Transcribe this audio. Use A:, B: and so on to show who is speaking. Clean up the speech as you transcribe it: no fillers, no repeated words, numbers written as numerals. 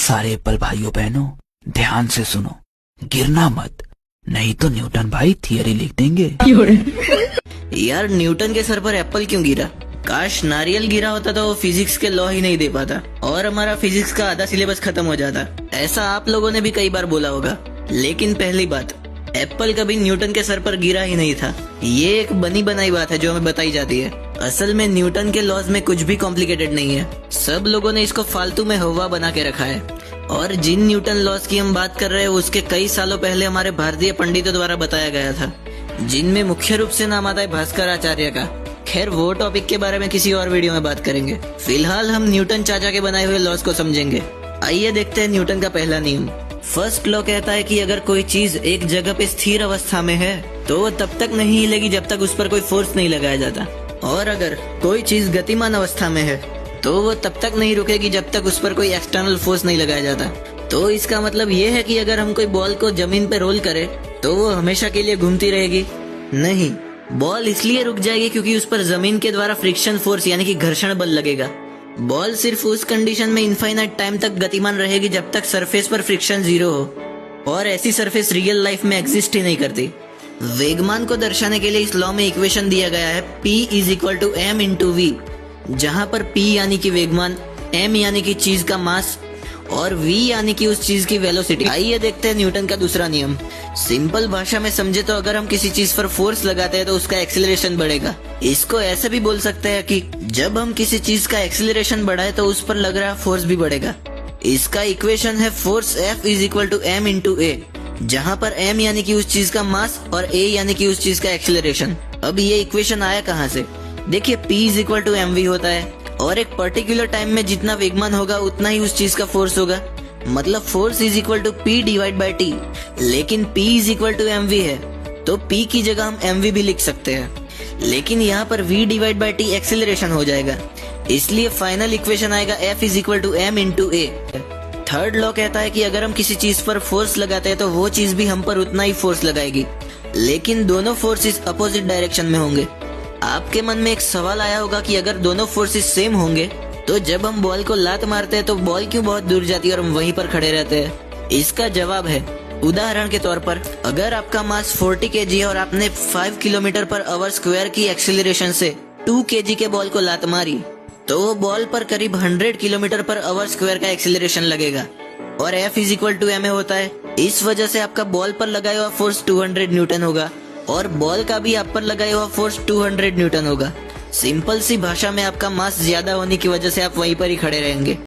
A: सारे एप्पल भाइयों बहनों ध्यान से सुनो, गिरना मत, नहीं तो न्यूटन भाई थियरी लिख देंगे।
B: यार न्यूटन के सर पर एप्पल क्यों गिरा? काश नारियल गिरा होता तो वो फिजिक्स के लॉ ही नहीं दे पाता और हमारा फिजिक्स का आधा सिलेबस खत्म हो जाता। ऐसा आप लोगों ने भी कई बार बोला होगा। लेकिन पहली बात, एप्पल कभी न्यूटन के सर पर गिरा ही नहीं था। ये एक बनी बनाई बात है जो हमें बताई जाती है। असल में न्यूटन के लॉज में कुछ भी कॉम्प्लिकेटेड नहीं है। सब लोगों ने इसको फालतू में हवा बना के रखा है। और जिन न्यूटन लॉज की हम बात कर रहे हैं उसके कई सालों पहले हमारे भारतीय पंडितों द्वारा बताया गया था, जिनमें मुख्य रूप से नाम आता है भास्कर आचार्य का। खैर वो टॉपिक के बारे में किसी और वीडियो में बात करेंगे। फिलहाल हम न्यूटन चाचा के बनाए हुए लॉज को समझेंगे। आइए देखते हैं न्यूटन का पहला नियम। फर्स्ट लॉ कहता है कि अगर कोई चीज एक जगह पे स्थिर अवस्था में है तो वो तब तक नहीं हिलेगी जब तक उस पर कोई फोर्स नहीं लगाया जाता, और अगर कोई चीज गतिमान अवस्था में है तो वो तब तक नहीं रुकेगी जब तक उस पर कोई एक्सटर्नल फोर्स नहीं लगाया जाता। तो इसका मतलब ये है कि अगर हम कोई बॉल को जमीन पे रोल करें तो वो हमेशा के लिए घूमती रहेगी? नहीं, बॉल इसलिए रुक जाएगी क्योंकि उस पर जमीन के द्वारा फ्रिक्शन फोर्स यानी कि घर्षण बल लगेगा। बॉल सिर्फ उस कंडीशन में इनफाइनाइट टाइम तक गतिमान रहेगी जब तक सरफेस पर फ्रिक्शन जीरो हो, और ऐसी सरफेस रियल लाइफ में एग्जिस्ट ही नहीं करती। वेगमान को दर्शाने के लिए इस लॉ में इक्वेशन दिया गया है P = m/v, जहाँ पर P यानी कि वेगमान, m यानी कि चीज का मास और v यानी कि उस चीज की वेलोसिटी। आइए देखते हैं न्यूटन का दूसरा नियम। सिंपल भाषा में समझे तो अगर हम किसी चीज पर फोर्स लगाते हैं तो उसका एक्सीलरेशन बढ़ेगा। इसको ऐसे भी बोल सकते हैं कि जब हम किसी चीज का एक्सीलरेशन बढ़ाए तो उस पर लग रहा फोर्स भी बढ़ेगा। इसका इक्वेशन है फोर्स F = m/a, जहाँ पर m यानी कि उस चीज का मास और a यानी कि उस चीज का एक्सीलरेशन। अब ये इक्वेशन आया कहाँ से? देखिए P = mv होता है और एक पर्टिकुलर टाइम में जितना वेगमान होगा उतना ही उस चीज का फोर्स होगा, मतलब फोर्स = P/T। लेकिन P = mv है तो P की जगह हम mv भी लिख सकते हैं, लेकिन यहाँ पर v/T एक्सीलरेशन हो जाएगा, इसलिए फाइनल इक्वेशन आएगा F = m/a। थर्ड लॉ कहता है कि अगर हम किसी चीज पर फोर्स लगाते हैं तो वो चीज भी हम पर उतना ही फोर्स लगाएगी, लेकिन दोनों फोर्सेस अपोजिट डायरेक्शन में होंगे। आपके मन में एक सवाल आया होगा कि अगर दोनों फोर्सेस सेम होंगे तो जब हम बॉल को लात मारते हैं तो बॉल क्यों बहुत दूर जाती है और हम वहीं पर खड़े रहते हैं? इसका जवाब है, उदाहरण के तौर पर अगर आपका मास 40 kg है और आपने 5 km/h की एक्सीलरेशन से 2 kg के बॉल को लात मारी तो वो बॉल पर करीब 100 km/h का एक्सीलरेशन लगेगा और F = ma होता है। इस वजह से आपका बॉल पर लगाया हुआ फोर्स 200 न्यूटन होगा और बॉल का भी आप पर लगाया हुआ फोर्स 200 न्यूटन होगा। सिंपल सी भाषा में आपका मास ज्यादा होने की वजह से आप वहीं पर ही खड़े रहेंगे।